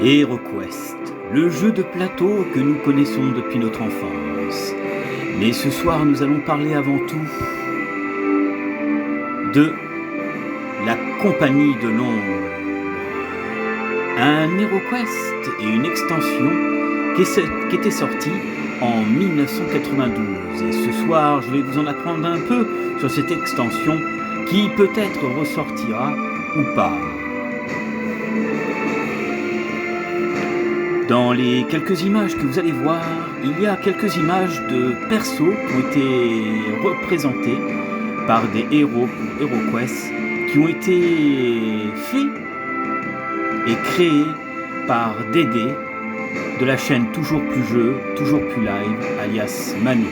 HeroQuest, le jeu de plateau que nous connaissons depuis notre enfance. Mais ce soir, nous allons parler avant tout de la Compagnie de l'Ombre. Un HeroQuest et une extension qui était sortie en 1992. Et ce soir, je vais vous en apprendre un peu sur cette extension qui peut-être ressortira ou pas. Dans les quelques images que vous allez voir, il y a quelques images de persos qui ont été représentés par des héros pour HeroQuest qui ont été faits et créés par Dédé de la chaîne Toujours Plus Jeu, Toujours Plus Live, alias Manu.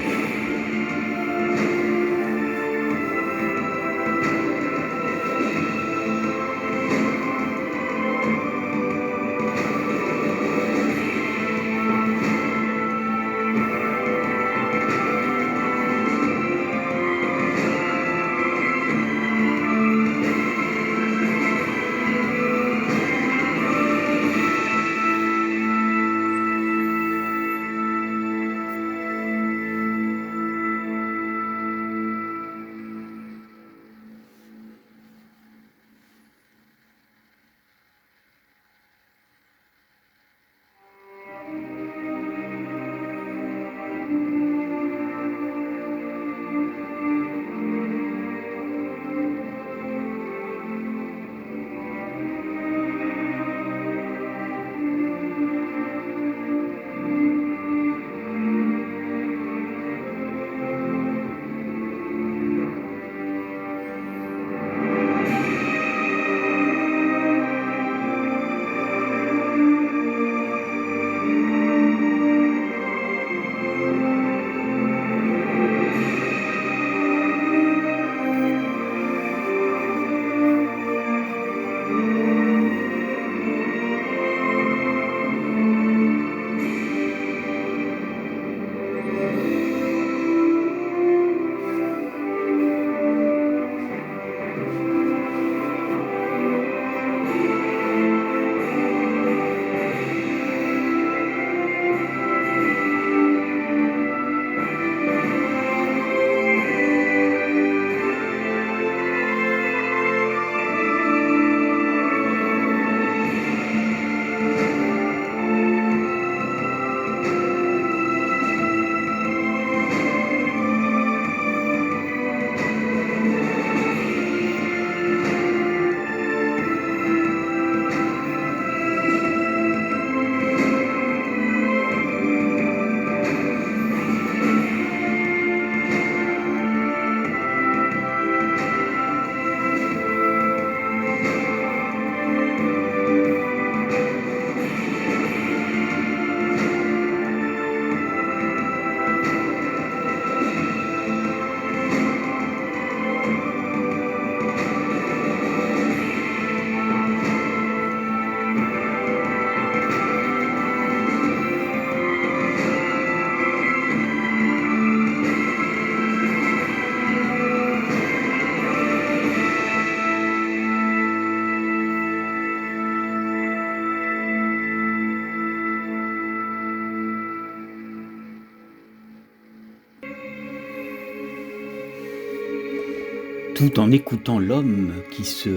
Tout en écoutant l'homme qui se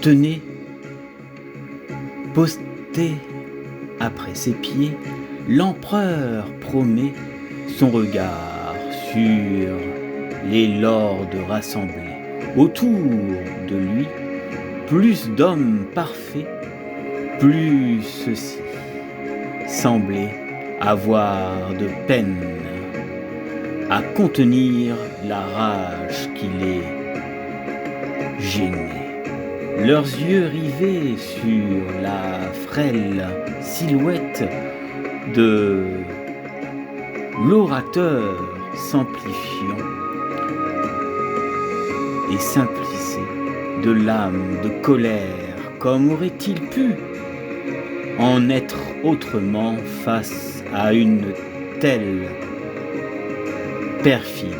tenait posté après ses pieds, l'empereur promet son regard sur les lords rassemblés. Autour de lui, plus d'hommes parfaits, plus ceux-ci semblaient avoir de peine à contenir la rage qui les gênait. Leurs yeux rivés sur la frêle silhouette de l'orateur s'amplifiant et s'implissait de l'âme de colère, comme aurait-il pu en être autrement face à une telle perfide.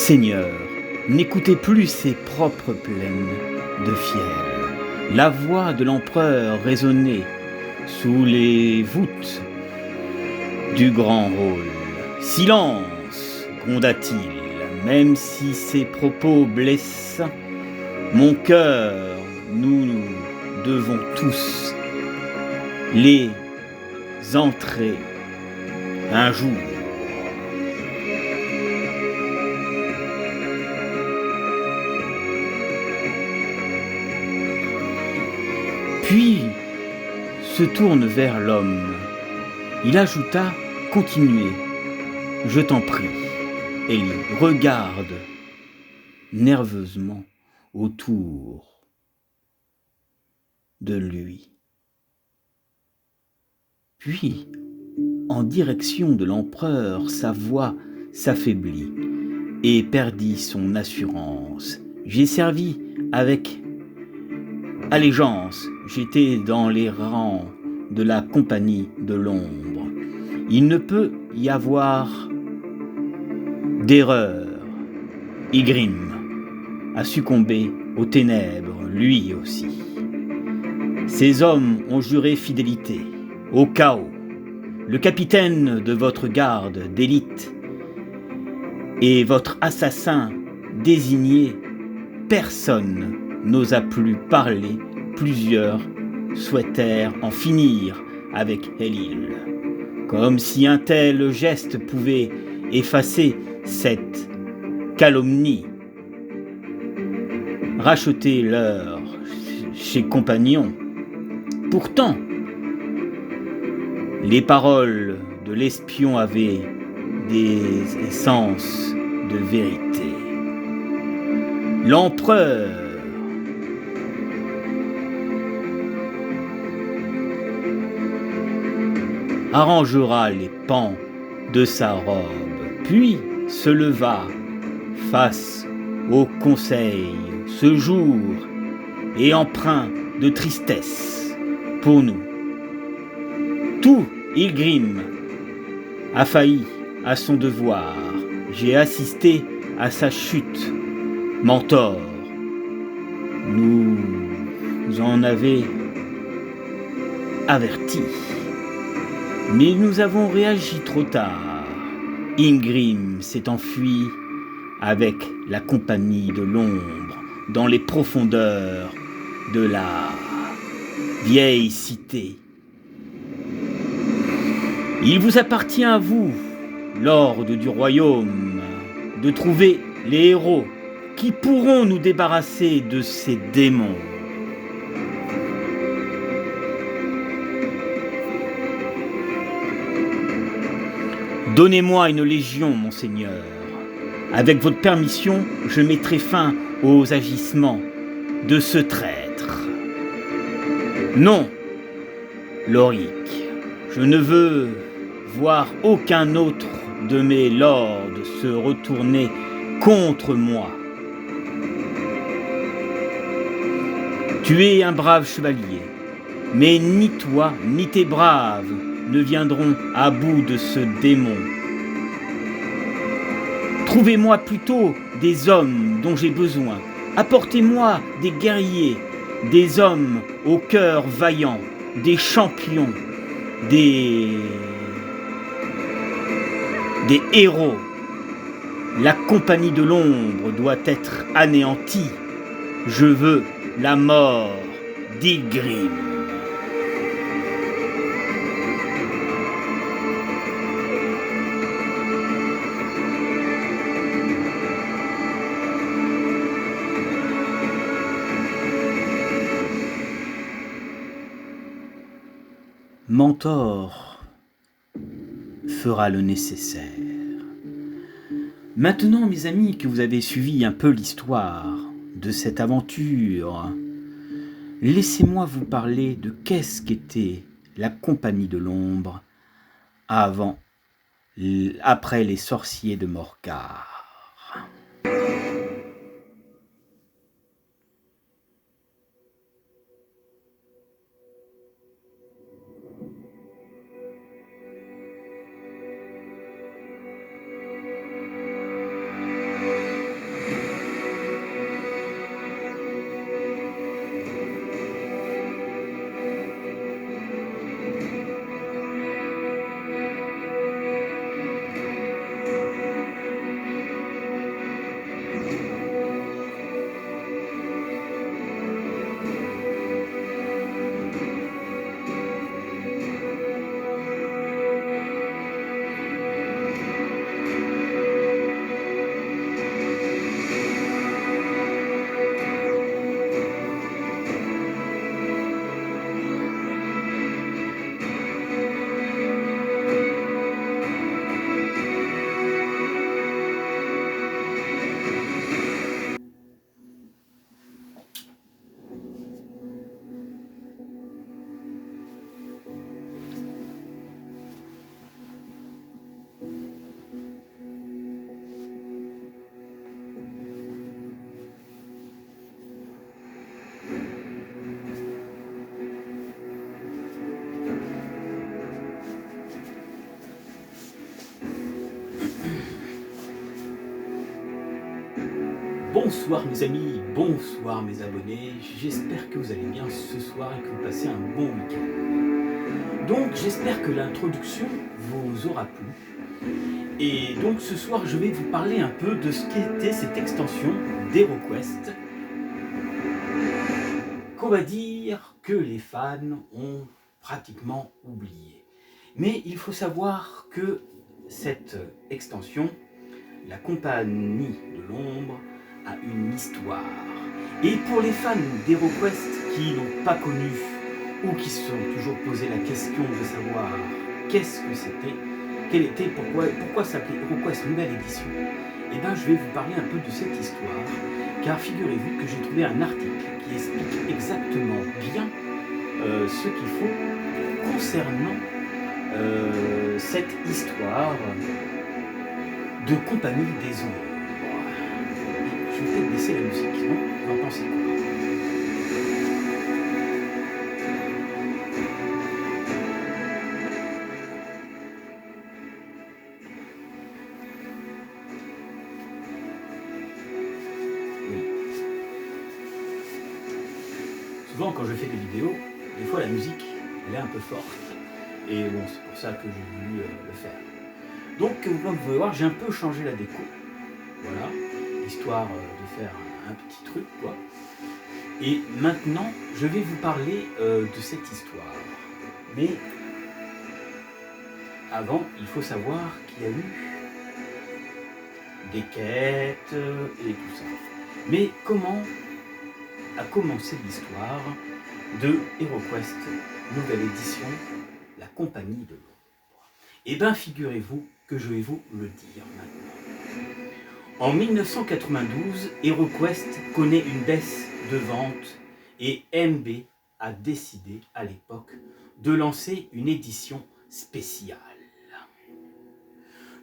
Seigneur, n'écoutez plus ses propres plaines de fiel. La voix de l'empereur résonnait sous les voûtes du grand hall. Silence, gronda-t-il, même si ses propos blessent mon cœur, nous devons tous les entrer un jour. Puis se tourne vers l'homme. Il ajouta, continuez, je t'en prie. Ellie regarde nerveusement autour de lui. Puis, en direction de l'empereur, sa voix s'affaiblit et perdit son assurance. J'ai servi avec allégeance, j'étais dans les rangs de la compagnie de l'ombre. Il ne peut y avoir d'erreur. Ygrimme a succombé aux ténèbres, lui aussi. Ces hommes ont juré fidélité au chaos. Le capitaine de votre garde d'élite et votre assassin désigné, personne n'osa plus parler. Plusieurs souhaitèrent en finir avec Elil, comme si un tel geste pouvait effacer cette calomnie. Rachetez-leur chez compagnons. Pourtant, les paroles de l'espion avaient des essences de vérité. L'empereur arrangera les pans de sa robe, puis se leva face au conseil. Ce jour est empreint de tristesse pour nous. Tout Ygrimme a failli à son devoir. J'ai assisté à sa chute. Mentor, nous en avions averti. Mais nous avons réagi trop tard. Ygrimme s'est enfui avec la compagnie de l'ombre dans les profondeurs de la vieille cité. Il vous appartient à vous, lord du royaume, de trouver les héros qui pourront nous débarrasser de ces démons. Donnez-moi une légion, monseigneur. Avec votre permission, je mettrai fin aux agissements de ce traître. Non, Loric, je ne veux voir aucun autre de mes lords se retourner contre moi. Tu es un brave chevalier, mais ni toi ni tes braves ne viendront à bout de ce démon. Trouvez-moi plutôt des hommes dont j'ai besoin. Apportez-moi des guerriers, des hommes au cœur vaillant, des champions, des héros. La compagnie de l'ombre doit être anéantie. Je veux la mort d'Ygrimme. Mentor fera le nécessaire. Maintenant, mes amis, que vous avez suivi un peu l'histoire de cette aventure, laissez-moi vous parler de qu'est-ce qu'était la compagnie de l'ombre après les sorciers de Morcar. Bonsoir mes amis, bonsoir mes abonnés, j'espère que vous allez bien ce soir et que vous passez un bon week-end. Donc j'espère que l'introduction vous aura plu. Et donc ce soir je vais vous parler un peu de ce qu'était cette extension d'HeroQuest qu'on va dire que les fans ont pratiquement oublié. Mais il faut savoir que cette extension, la Compagnie de l'Ombre, a une histoire. Et pour les fans d'HeroQuest qui n'ont pas connu ou qui se sont toujours posé la question de savoir qu'est-ce que c'était, quel était, pourquoi s'appelait HeroQuest Nouvelle Édition, et bien je vais vous parler un peu de cette histoire, car figurez-vous que j'ai trouvé un article qui explique exactement bien ce qu'il faut concernant cette histoire de Compagnie des Ombres. Je vais peut-être baisser la musique, non? Vous en pensez quoi? Oui. Souvent quand je fais des vidéos, des fois la musique elle est un peu forte. Et bon, c'est pour ça que j'ai voulu le faire. Donc comme vous pouvez voir, j'ai un peu changé la déco. Voilà, histoire de faire un petit truc quoi. Et maintenant, je vais vous parler de cette histoire. Mais avant, il faut savoir qu'il y a eu des quêtes et tout ça. Mais comment a commencé l'histoire de HeroQuest Nouvelle Édition, la Compagnie de l'Ombre? Eh bien, figurez-vous que je vais vous le dire maintenant. En 1992, HeroQuest connaît une baisse de vente et MB a décidé à l'époque de lancer une édition spéciale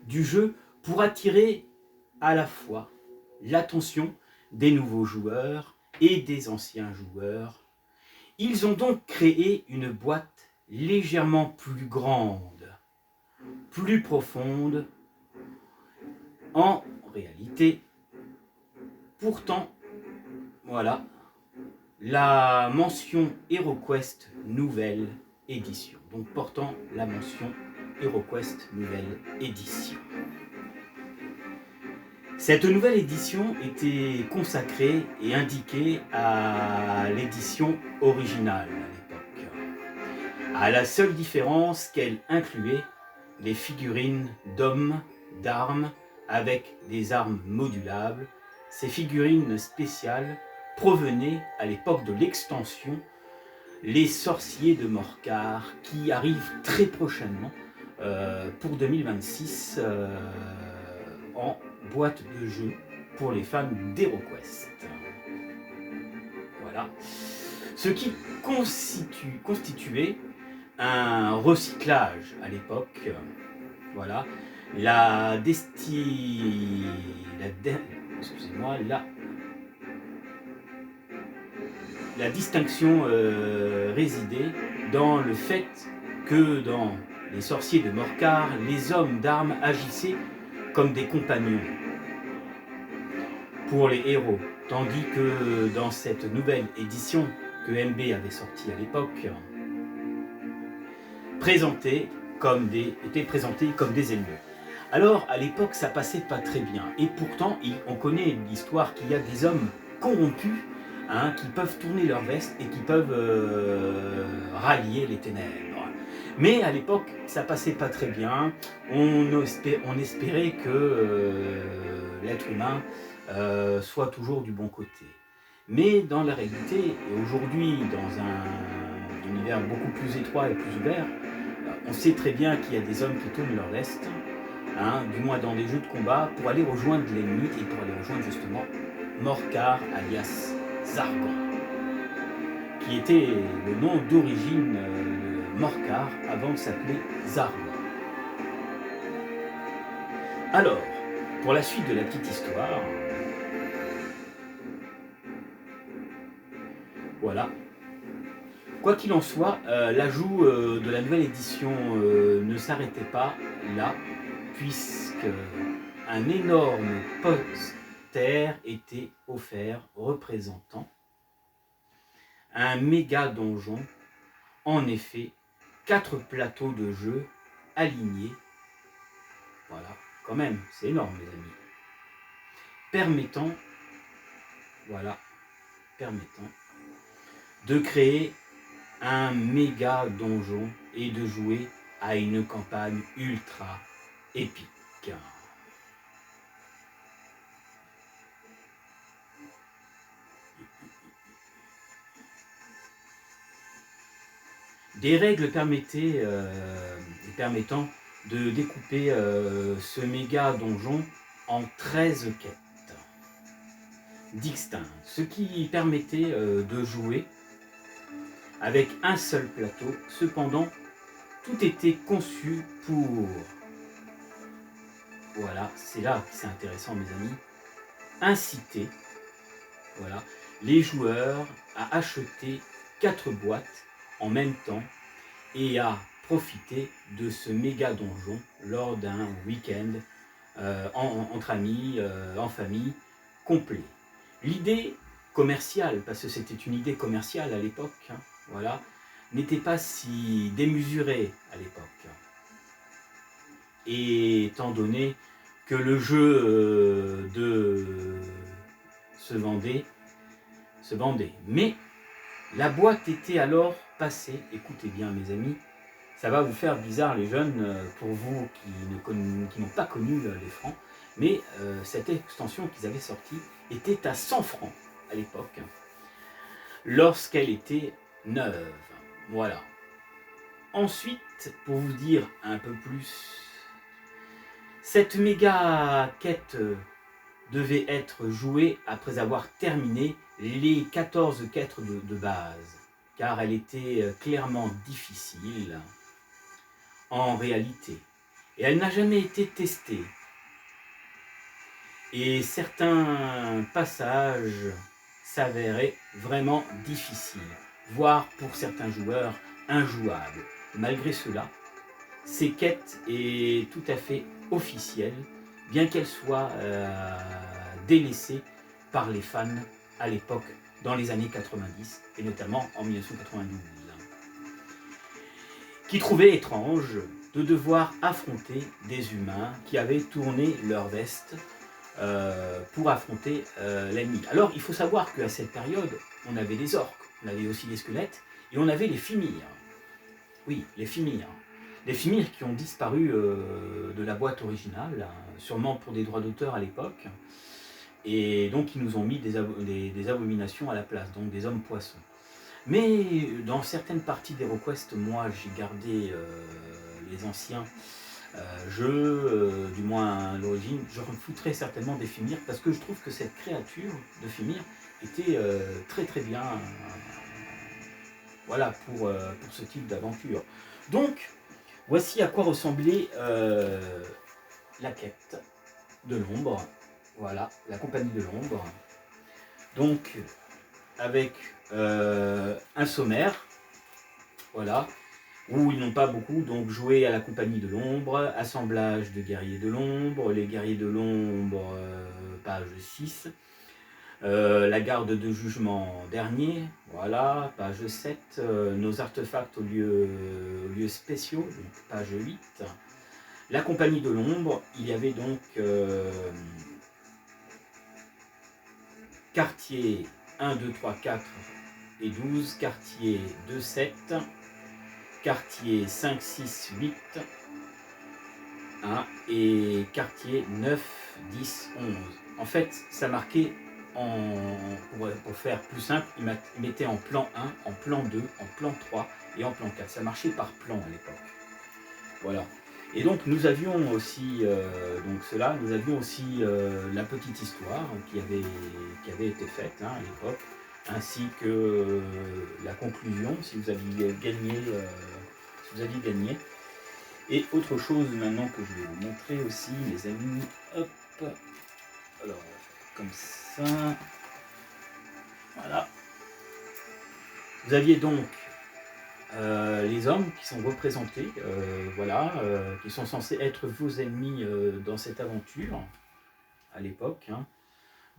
du jeu pour attirer à la fois l'attention des nouveaux joueurs et des anciens joueurs. Ils ont donc créé une boîte légèrement plus grande, plus profonde, en réalité. Pourtant, voilà, la mention HeroQuest Nouvelle Édition. Donc portant la mention HeroQuest Nouvelle Édition. Cette nouvelle édition était consacrée et indiquée à l'édition originale à l'époque, à la seule différence qu'elle incluait les figurines d'hommes, d'armes, avec des armes modulables. Ces figurines spéciales provenaient à l'époque de l'extension Les Sorciers de Morcar, qui arrive très prochainement pour 2026 en boîte de jeu pour les fans d'HeroQuest. Voilà. Ce qui constituait un recyclage à l'époque. Voilà. La distinction résidait dans le fait que dans les sorciers de Morcar, les hommes d'armes agissaient comme des compagnons pour les héros, tandis que dans cette nouvelle édition que MB avait sortie à l'époque, étaient présentés comme des ennemis. Alors à l'époque ça passait pas très bien, et pourtant on connaît l'histoire qu'il y a des hommes corrompus qui peuvent tourner leur veste et qui peuvent rallier les ténèbres. Mais à l'époque ça passait pas très bien, on espérait que l'être humain soit toujours du bon côté. Mais dans la réalité, et aujourd'hui dans un univers beaucoup plus étroit et plus ouvert, on sait très bien qu'il y a des hommes qui tournent leur veste, du moins dans des jeux de combat, pour aller rejoindre l'ennemi et pour aller rejoindre justement Morcar alias Zargon, qui était le nom d'origine de Morcar avant de s'appeler Zargon. Alors, pour la suite de la petite histoire, voilà. Quoi qu'il en soit, l'ajout de la nouvelle édition ne s'arrêtait pas là, puisque un énorme terre était offert représentant un méga donjon, en effet, 4 plateaux de jeu alignés, voilà, quand même, c'est énorme les amis, permettant de créer un méga donjon et de jouer à une campagne ultra épique. Des règles permettant de découper ce méga donjon en 13 quêtes distinctes, ce qui permettait de jouer avec un seul plateau. Cependant, tout était conçu pour, voilà, c'est là que c'est intéressant mes amis, inciter, voilà, les joueurs à acheter 4 boîtes en même temps et à profiter de ce méga donjon lors d'un week-end entre amis, en famille, complet. L'idée commerciale, parce que c'était une idée commerciale à l'époque, hein, voilà, n'était pas si démesurée à l'époque. Et étant donné que le jeu se vendait. Mais la boîte était alors passée, écoutez bien mes amis, ça va vous faire bizarre les jeunes, pour vous qui n'ont pas connu les francs, mais cette extension qu'ils avaient sortie était à 100 francs à l'époque, lorsqu'elle était neuve. Voilà. Ensuite, pour vous dire un peu plus, cette méga quête devait être jouée après avoir terminé les 14 quêtes de base, car elle était clairement difficile en réalité. Et elle n'a jamais été testée. Et certains passages s'avéraient vraiment difficiles, voire pour certains joueurs injouables. Malgré cela, ces quêtes est tout à fait officielle, bien qu'elle soit délaissée par les fans à l'époque, dans les années 90, et notamment en 1992, qui trouvaient étrange de devoir affronter des humains qui avaient tourné leur veste pour affronter l'ennemi. Alors il faut savoir qu'à cette période, on avait des orques, on avait aussi des squelettes, et on avait les Fimir. Oui, les Fimir. Les Fimir qui ont disparu de la boîte originale, sûrement pour des droits d'auteur à l'époque, et donc ils nous ont mis des abominations à la place, donc des hommes poissons. Mais dans certaines parties d'HeroQuest, moi j'ai gardé les anciens jeux, du moins à l'origine, je refoutrais certainement des Fimir, parce que je trouve que cette créature de Fimir était très très bien, voilà, pour ce type d'aventure. Donc, voici à quoi ressemblait la quête de l'ombre, voilà, la compagnie de l'ombre. Donc, avec un sommaire, voilà, où ils n'ont pas beaucoup, donc jouer à la compagnie de l'ombre, assemblage de guerriers de l'ombre, les guerriers de l'ombre, page 6, la garde de jugement dernier, voilà, page 7, nos artefacts aux lieux spéciaux, donc page 8, la compagnie de l'ombre, il y avait donc quartier 1, 2, 3, 4 et 12, quartier 2, 7, quartier 5, 6, 8, hein, et quartier 9, 10, 11. En fait, ça marquait, pour faire plus simple, il mettait en plan 1, en plan 2, en plan 3 et en plan 4. Ça marchait par plan à l'époque. Voilà. Et donc nous avions aussi, nous avions aussi la petite histoire qui avait été faite, hein, à l'époque, ainsi que la conclusion, si vous aviez gagné, Et autre chose maintenant que je vais vous montrer aussi, les amis, hop, alors comme ça, voilà. Vous aviez donc les hommes qui sont représentés, voilà, qui sont censés être vos ennemis dans cette aventure, à l'époque, hein.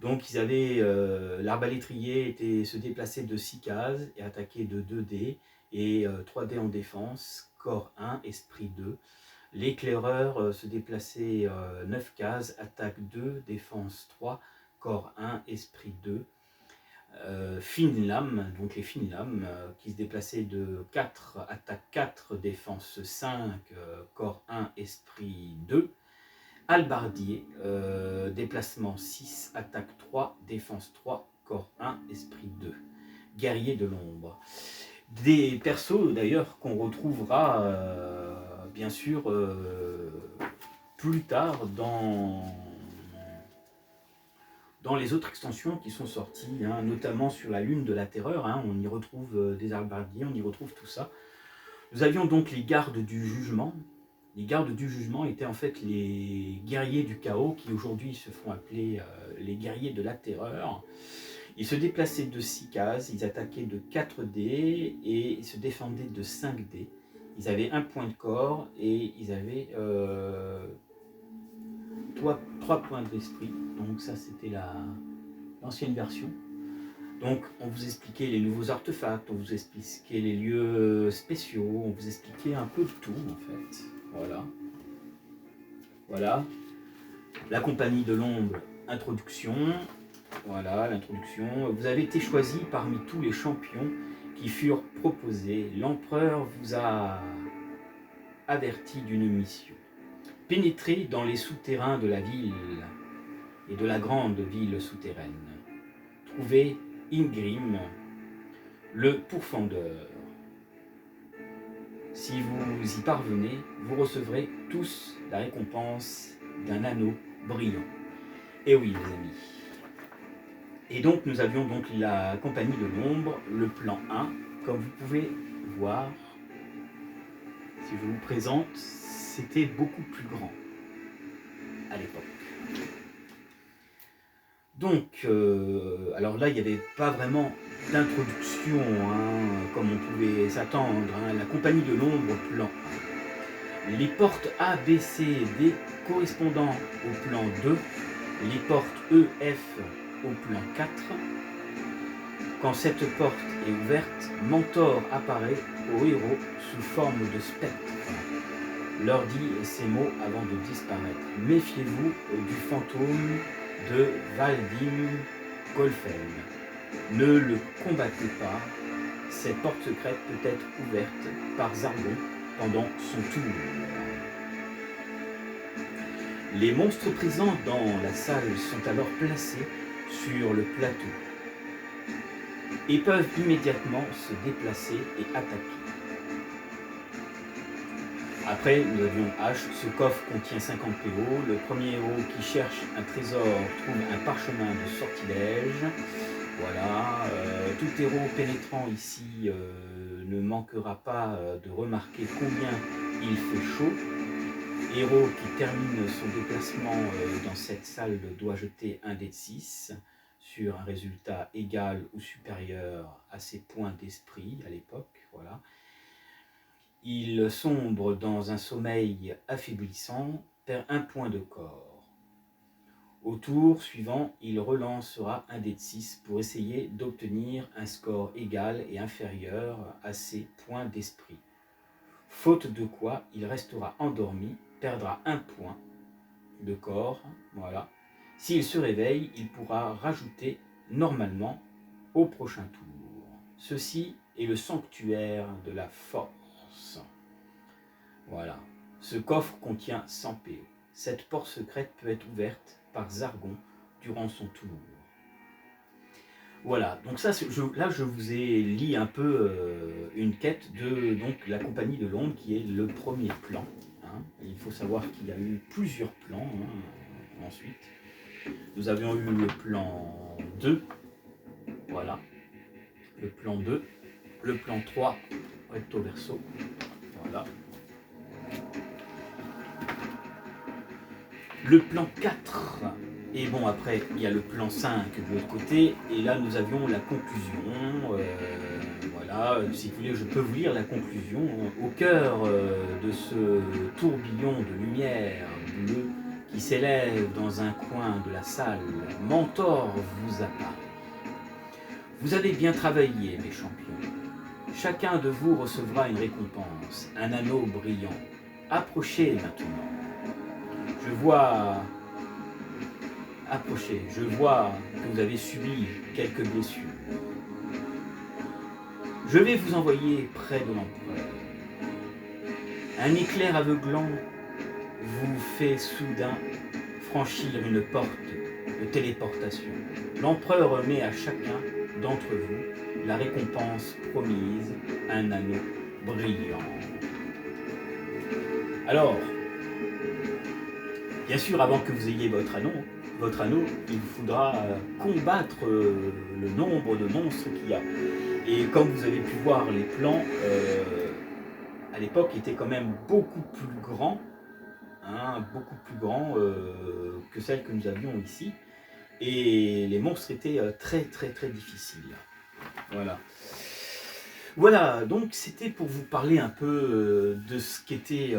Donc l'arbalétrier se déplaçait de 6 cases et attaquait de 2 dés, et 3 dés en défense, corps 1, esprit 2. L'éclaireur se déplaçait 9 cases, attaque 2, défense 3, corps 1, esprit 2. Fine lame, donc les fines lames qui se déplaçaient de 4, attaque 4, défense 5, corps 1, esprit 2. Halbardier, déplacement 6, attaque 3, défense 3, corps 1, esprit 2. Guerrier de l'ombre. Des persos d'ailleurs qu'on retrouvera bien sûr plus tard dans les autres extensions qui sont sorties, hein, notamment sur la Lune de la Terreur, hein, on y retrouve des halbardiers, on y retrouve tout ça. Nous avions donc les gardes du jugement. Les gardes du jugement étaient en fait les guerriers du chaos, qui aujourd'hui se font appeler les guerriers de la terreur. Ils se déplaçaient de 6 cases, ils attaquaient de 4 dés et ils se défendaient de 5 dés. Ils avaient un point de corps et ils avaient 3 points d'esprit. Donc ça c'était l'ancienne version. Donc on vous expliquait les nouveaux artefacts, on vous expliquait les lieux spéciaux, on vous expliquait un peu de tout en fait. Voilà. Voilà. La compagnie de l'ombre, introduction. Voilà l'introduction. Vous avez été choisi parmi tous les champions qui furent proposés. L'empereur vous a averti d'une mission. Pénétrez dans les souterrains de la ville et de la grande ville souterraine. Trouvez Ingrim, le pourfendeur. Si vous y parvenez, vous recevrez tous la récompense d'un anneau brillant. Et oui, les amis. Et donc, nous avions donc la compagnie de l'ombre, le plan 1. Comme vous pouvez voir, si je vous présente, c'était beaucoup plus grand à l'époque. Donc, alors là, il n'y avait pas vraiment d'introduction, hein, comme on pouvait s'attendre. Hein. La compagnie de l'ombre, plan 1. Les portes A, B, C, D correspondant au plan 2. Les portes E, F au plan 4. Quand cette porte est ouverte, Mentor apparaît aux héros sous forme de spectre. Leur dit ces mots avant de disparaître. Méfiez-vous du fantôme de Valdim Golfen. Ne le combattez pas. Cette porte secrète peut être ouverte par Zargon pendant son tour. Les monstres présents dans la salle sont alors placés sur le plateau et peuvent immédiatement se déplacer et attaquer. Après, nous avions H. Ce coffre contient 50 PO. Le premier héros qui cherche un trésor trouve un parchemin de sortilège. Voilà. Tout héros pénétrant ici ne manquera pas de remarquer combien il fait chaud. Héros qui termine son déplacement dans cette salle doit jeter un dé de 6 sur un résultat égal ou supérieur à ses points d'esprit à l'époque. Voilà. Il sombre dans un sommeil affaiblissant, perd un point de corps. Au tour suivant, il relancera un dé de 6 pour essayer d'obtenir un score égal et inférieur à ses points d'esprit. Faute de quoi, il restera endormi, perdra un point de corps. Voilà. S'il se réveille, il pourra rajouter normalement au prochain tour. Ceci est le sanctuaire de la force. Voilà. Ce coffre contient 100 PO. Cette porte secrète peut être ouverte par Zargon durant son tour. Voilà, donc ça, là je vous ai lu un peu une quête de donc, la compagnie de l'ombre qui est le premier plan. Hein. Il faut savoir qu'il y a eu plusieurs plans ensuite. Nous avions eu le plan 2, voilà, le plan 2, le plan 3, recto verso, voilà. Le plan 4, et bon après il y a le plan 5 de l'autre côté, et là nous avions la conclusion, voilà, si vous voulez je peux vous lire la conclusion. Au cœur de ce tourbillon de lumière bleue qui s'élève dans un coin de la salle, Mentor vous apparaît. Vous avez bien travaillé, mes champions. Chacun de vous recevra une récompense, un anneau brillant. Approchez maintenant. Approchez, je vois que vous avez subi quelques blessures. Je vais vous envoyer près de l'empereur. Un éclair aveuglant vous fait soudain franchir une porte de téléportation. L'empereur remet à chacun d'entre vous la récompense promise, un anneau brillant. Alors, bien sûr, avant que vous ayez votre anneau, il vous faudra combattre le nombre de monstres qu'il y a. Et comme vous avez pu voir, les plans à l'époque étaient quand même beaucoup plus grands, que celles que nous avions ici. Et les monstres étaient très difficiles. Voilà, donc c'était pour vous parler un peu de ce qu'était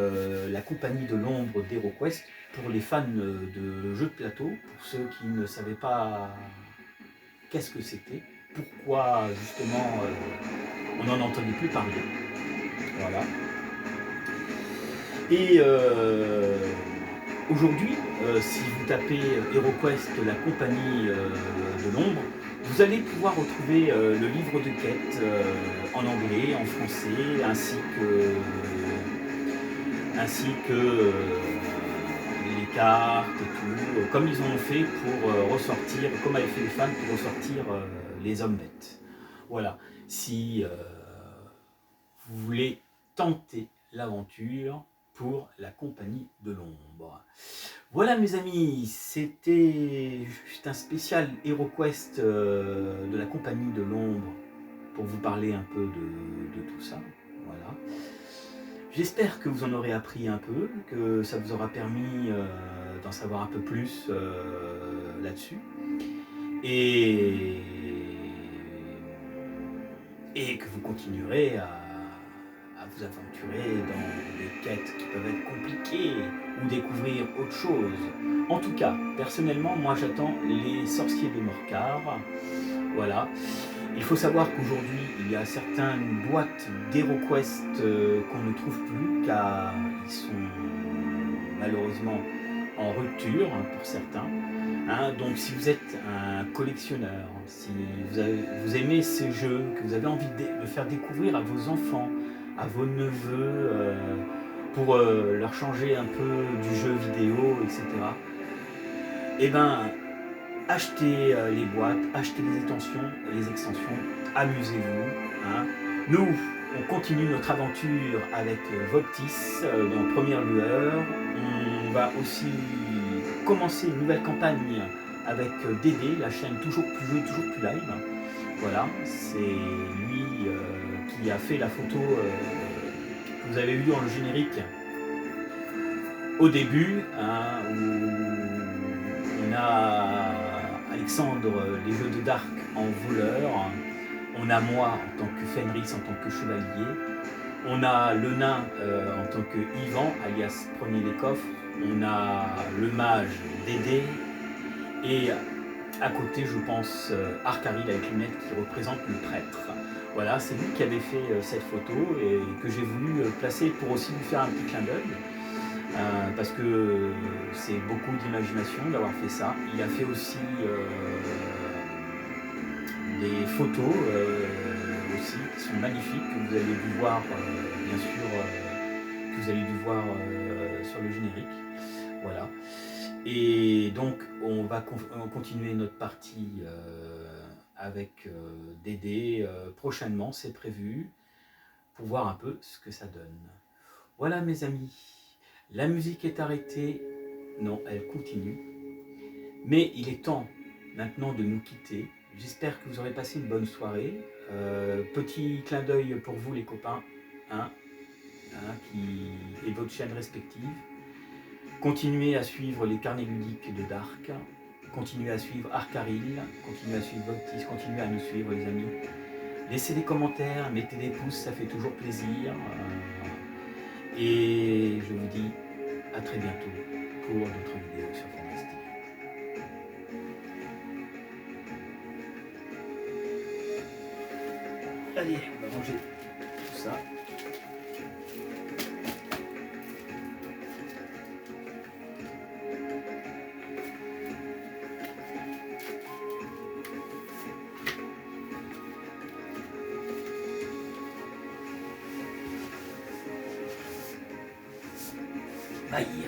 la compagnie de l'ombre d'HeroQuest pour les fans de jeux de plateau, pour ceux qui ne savaient pas qu'est-ce que c'était, pourquoi justement on n'en entendait plus parler. Voilà. Et aujourd'hui, si vous tapez HeroQuest, la compagnie de l'ombre, vous allez pouvoir retrouver le livre de quête en anglais, en français, ainsi que les cartes et tout, comme ils ont fait pour ressortir, comme avaient fait les fans pour ressortir les hommes bêtes. Voilà, si vous voulez tenter l'aventure pour la compagnie de l'ombre. Voilà mes amis, c'était juste un spécial HeroQuest de la compagnie de l'ombre pour vous parler un peu de tout ça. Voilà. J'espère que vous en aurez appris un peu, que ça vous aura permis d'en savoir un peu plus là-dessus. Et que vous continuerez à vous aventurer dans des quêtes qui peuvent être compliquées ou découvrir autre chose. En tout cas, personnellement, moi j'attends les sorciers de Morcar. Voilà. Il faut savoir qu'aujourd'hui, il y a certaines boîtes d'HeroQuest qu'on ne trouve plus car ils sont malheureusement en rupture pour certains. Donc si vous êtes un collectionneur, si vous aimez ces jeux, que vous avez envie de faire découvrir à vos enfants, à vos neveux, pour leur changer un peu du jeu vidéo, etc. Eh ben, achetez les boîtes, achetez les extensions, amusez-vous. Nous, on continue notre aventure avec Voltis dans Première Lueur. On va aussi commencer une nouvelle campagne avec Dédé, la chaîne toujours plus live. Voilà, c'est lui qui a fait la photo que vous avez vue dans le générique au début, où on a Alexandre, les jeux de Dark en voleur, on a moi en tant que Fenris, en tant que chevalier, on a le nain en tant que Yvan, alias Premier des coffres, on a le mage Dédé, et à côté, je pense, Arcaril avec lunettes qui représente le prêtre. Voilà, c'est lui qui avait fait cette photo et que j'ai voulu placer pour aussi lui faire un petit clin d'œil. Parce que c'est beaucoup d'imagination d'avoir fait ça. Il a fait aussi des photos aussi qui sont magnifiques, que vous avez dû voir, bien sûr, que vous avez dû voir sur le générique. Voilà. Et donc, on va continuer notre partie avec Dédé prochainement, c'est prévu, pour voir un peu ce que ça donne. Voilà mes amis, la musique est arrêtée, non, elle continue, mais il est temps maintenant de nous quitter. J'espère que vous aurez passé une bonne soirée. Petit clin d'œil pour vous les copains, qui est votre chaîne respective. Continuez à suivre les carnets ludiques de Dark, continuez à suivre Arcaril, continuez à suivre Voltis, continuez à nous suivre les amis. Laissez des commentaires, mettez des pouces, ça fait toujours plaisir. Et je vous dis à très bientôt. pour d'autres vidéos sur Fantastique. Allez, on va ranger tout ça. Aïe.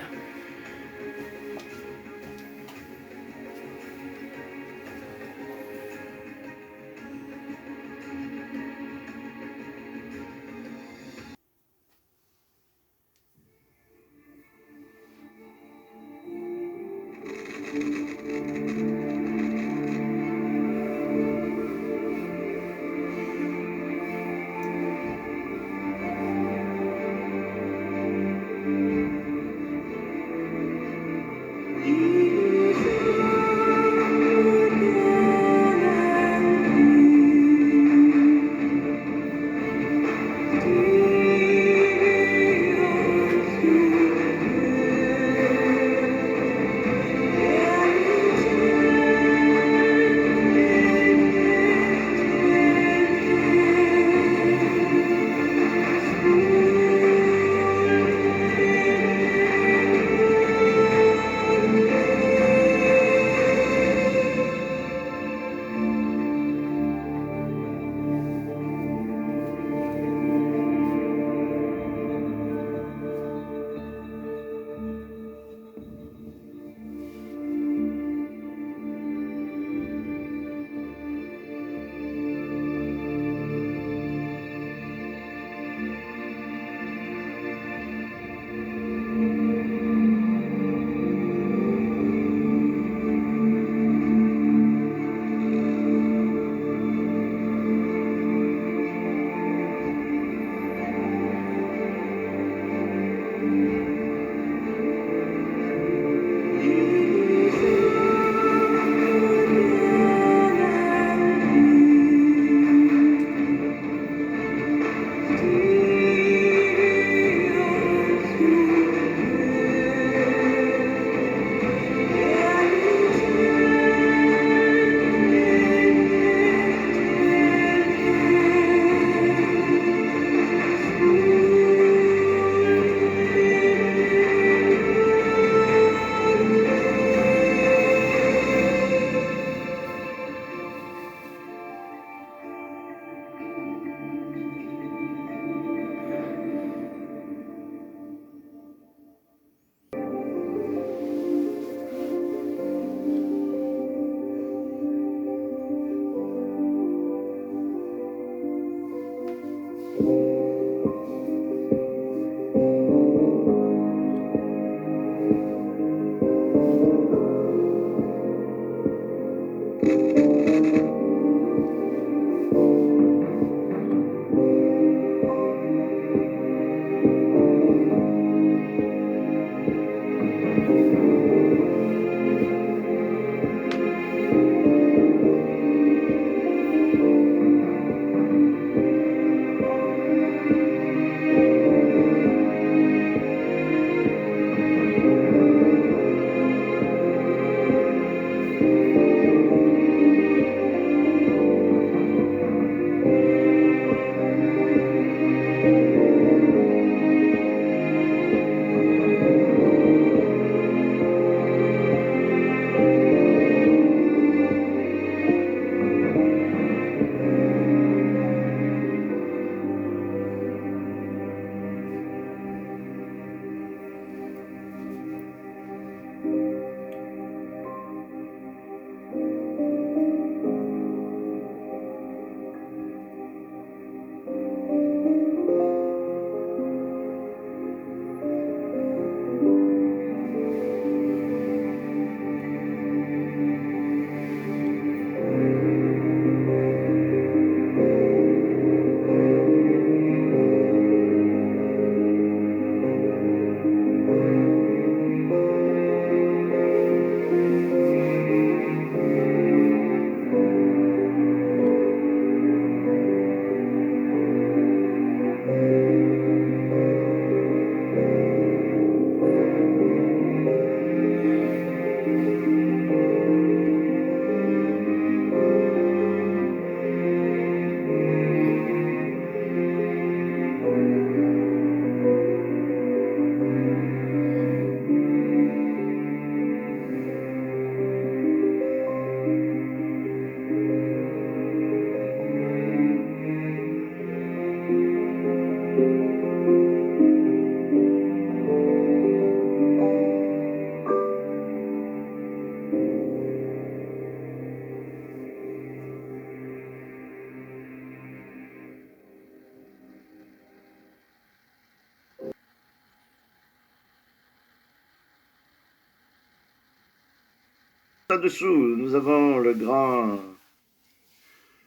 en dessous, nous avons le grand,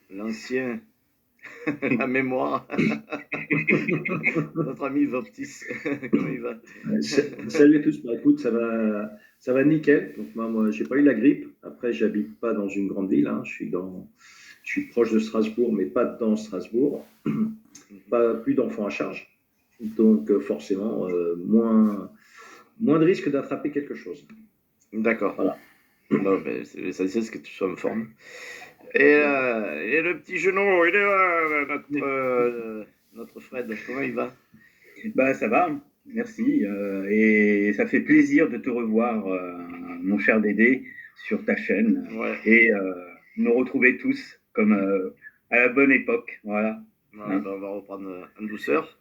l'ancien, la mémoire, notre ami Voptis. Comment il va? Salut à tous. Bah, écoute, ça va nickel. Donc moi, j'ai pas eu la grippe. Après, j'habite pas dans une grande ville. Hein. Je suis proche de Strasbourg, mais pas dans Strasbourg. Pas plus d'enfants à charge. Donc forcément, moins de risque d'attraper quelque chose. D'accord. Voilà. Non, mais l'essentiel, c'est que tu sois en forme. Et le petit genou, il est là, notre Fred, comment il va? Bah ça va, merci. Et ça fait plaisir de te revoir, mon cher Dédé, sur ta chaîne. Ouais. Et nous retrouver tous comme à la bonne époque. Voilà. Voilà, ben, on va reprendre en douceur.